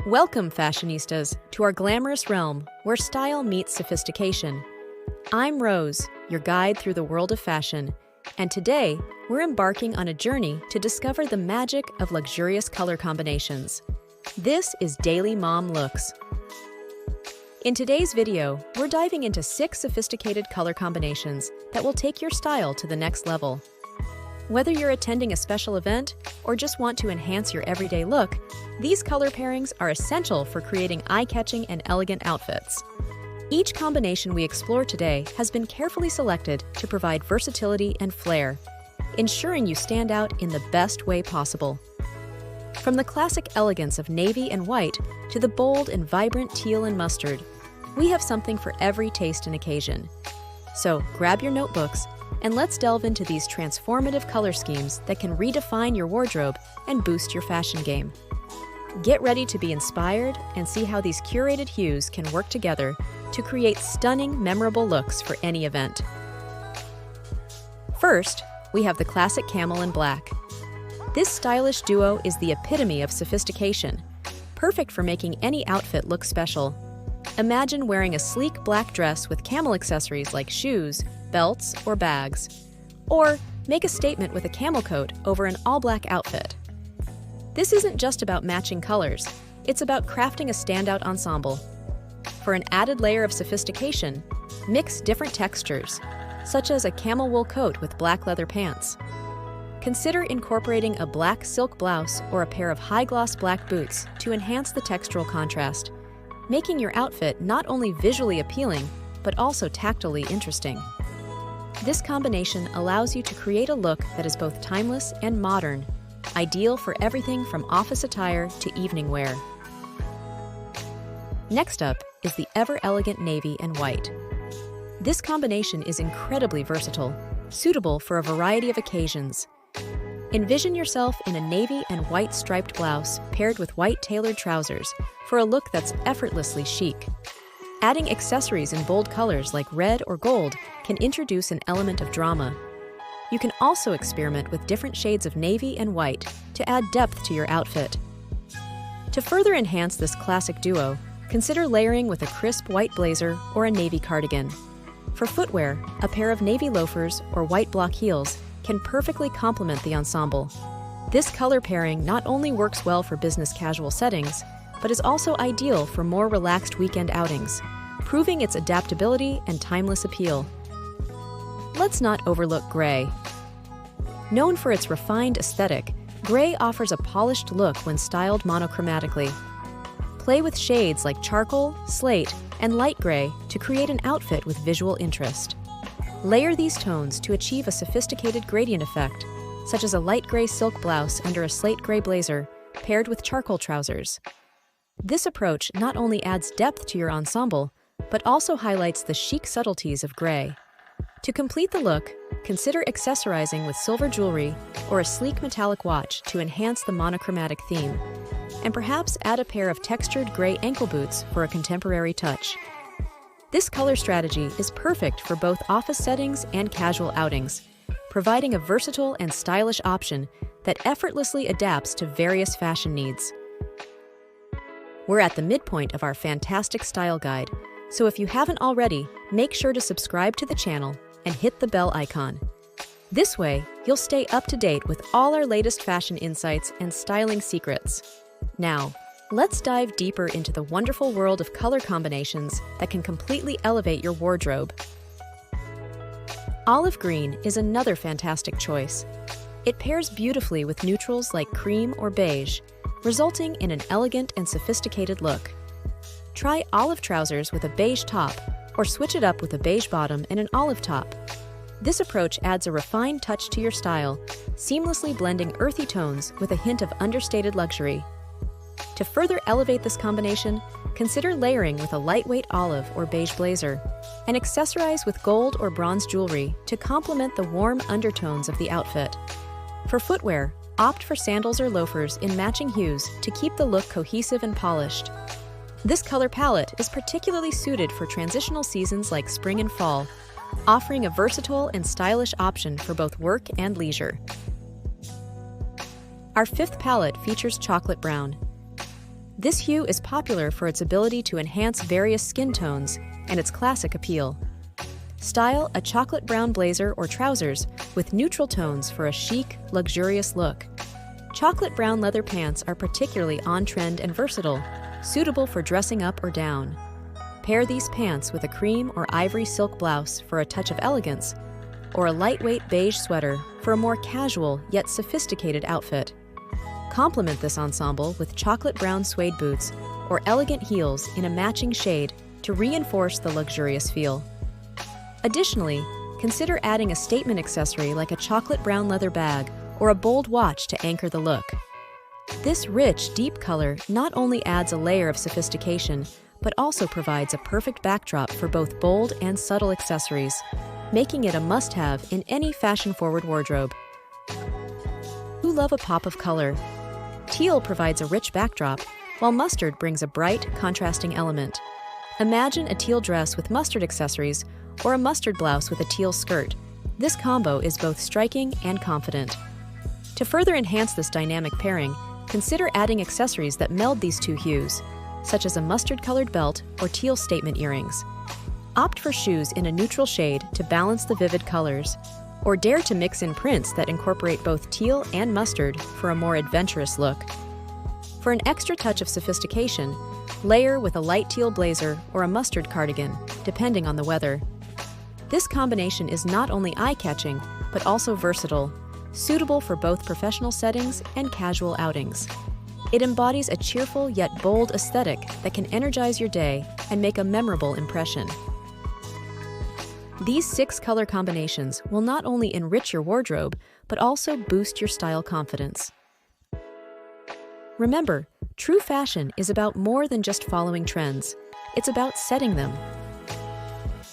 Welcome, fashionistas, to our glamorous realm where style meets sophistication. I'm Rose, your guide through the world of fashion, and today we're embarking on a journey to discover the magic of luxurious color combinations. This is Daily Mom Looks. In today's video, we're diving into 6 sophisticated color combinations that will take your style to the next level. Whether you're attending a special event or just want to enhance your everyday look, these color pairings are essential for creating eye-catching and elegant outfits. Each combination we explore today has been carefully selected to provide versatility and flair, ensuring you stand out in the best way possible. From the classic elegance of navy and white to the bold and vibrant teal and mustard, we have something for every taste and occasion. So grab your notebooks and let's delve into these transformative color schemes that can redefine your wardrobe and boost your fashion game. Get ready to be inspired and see how these curated hues can work together to create stunning, memorable looks for any event. First, we have the classic camel in black. This stylish duo is the epitome of sophistication, perfect for making any outfit look special. Imagine wearing a sleek black dress with camel accessories like shoes, belts, or bags. Or make a statement with a camel coat over an all-black outfit. This isn't just about matching colors, it's about crafting a standout ensemble. For an added layer of sophistication, mix different textures, such as a camel wool coat with black leather pants. Consider incorporating a black silk blouse or a pair of high-gloss black boots to enhance the textural contrast, making your outfit not only visually appealing, but also tactily interesting. This combination allows you to create a look that is both timeless and modern, ideal for everything from office attire to evening wear. Next up is the ever-elegant navy and white. This combination is incredibly versatile, suitable for a variety of occasions. Envision yourself in a navy and white striped blouse paired with white tailored trousers for a look that's effortlessly chic. Adding accessories in bold colors like red or gold can introduce an element of drama. You can also experiment with different shades of navy and white to add depth to your outfit. To further enhance this classic duo, consider layering with a crisp white blazer or a navy cardigan. For footwear, a pair of navy loafers or white block heels can perfectly complement the ensemble. This color pairing not only works well for business casual settings, but is also ideal for more relaxed weekend outings, proving its adaptability and timeless appeal. Let's not overlook gray. Known for its refined aesthetic, gray offers a polished look when styled monochromatically. Play with shades like charcoal, slate, and light gray to create an outfit with visual interest. Layer these tones to achieve a sophisticated gradient effect, such as a light gray silk blouse under a slate gray blazer, paired with charcoal trousers. This approach not only adds depth to your ensemble, but also highlights the chic subtleties of gray. To complete the look, consider accessorizing with silver jewelry or a sleek metallic watch to enhance the monochromatic theme, and perhaps add a pair of textured gray ankle boots for a contemporary touch. This color strategy is perfect for both office settings and casual outings, providing a versatile and stylish option that effortlessly adapts to various fashion needs. We're at the midpoint of our fantastic style guide, so if you haven't already, make sure to subscribe to the channel and hit the bell icon. This way, you'll stay up to date with all our latest fashion insights and styling secrets. Now, let's dive deeper into the wonderful world of color combinations that can completely elevate your wardrobe. Olive green is another fantastic choice. It pairs beautifully with neutrals like cream or beige, resulting in an elegant and sophisticated look. Try olive trousers with a beige top, or switch it up with a beige bottom and an olive top. This approach adds a refined touch to your style, seamlessly blending earthy tones with a hint of understated luxury. To further elevate this combination, consider layering with a lightweight olive or beige blazer, and accessorize with gold or bronze jewelry to complement the warm undertones of the outfit. For footwear, opt for sandals or loafers in matching hues to keep the look cohesive and polished. This color palette is particularly suited for transitional seasons like spring and fall, offering a versatile and stylish option for both work and leisure. Our 5th palette features chocolate brown. This hue is popular for its ability to enhance various skin tones and its classic appeal. Style a chocolate brown blazer or trousers with neutral tones for a chic, luxurious look. Chocolate brown leather pants are particularly on-trend and versatile, suitable for dressing up or down. Pair these pants with a cream or ivory silk blouse for a touch of elegance, or a lightweight beige sweater for a more casual yet sophisticated outfit. Complement this ensemble with chocolate brown suede boots or elegant heels in a matching shade to reinforce the luxurious feel. Additionally, consider adding a statement accessory like a chocolate brown leather bag or a bold watch to anchor the look. This rich, deep color not only adds a layer of sophistication, but also provides a perfect backdrop for both bold and subtle accessories, making it a must-have in any fashion-forward wardrobe. Who love a pop of color? Teal provides a rich backdrop, while mustard brings a bright, contrasting element. Imagine a teal dress with mustard accessories or a mustard blouse with a teal skirt. This combo is both striking and confident. To further enhance this dynamic pairing, consider adding accessories that meld these two hues, such as a mustard-colored belt or teal statement earrings. Opt for shoes in a neutral shade to balance the vivid colors, or dare to mix in prints that incorporate both teal and mustard for a more adventurous look. For an extra touch of sophistication, layer with a light teal blazer or a mustard cardigan, depending on the weather. This combination is not only eye-catching, but also versatile, suitable for both professional settings and casual outings. It embodies a cheerful yet bold aesthetic that can energize your day and make a memorable impression. These 6 color combinations will not only enrich your wardrobe, but also boost your style confidence. Remember, true fashion is about more than just following trends. It's about setting them.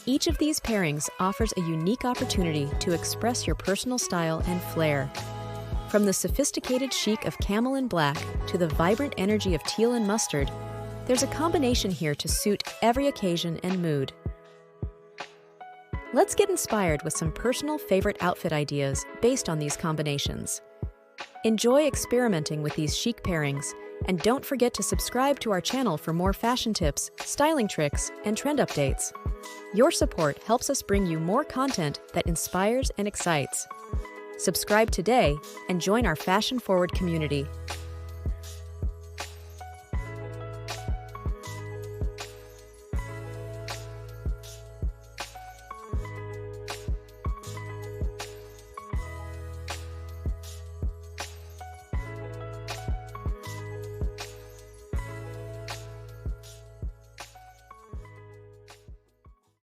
Each of these pairings offers a unique opportunity to express your personal style and flair. From the sophisticated chic of camel and black to the vibrant energy of teal and mustard, there's a combination here to suit every occasion and mood. Let's get inspired with some personal favorite outfit ideas based on these combinations. Enjoy experimenting with these chic pairings, and don't forget to subscribe to our channel for more fashion tips, styling tricks, and trend updates. Your support helps us bring you more content that inspires and excites. Subscribe today and join our fashion-forward community.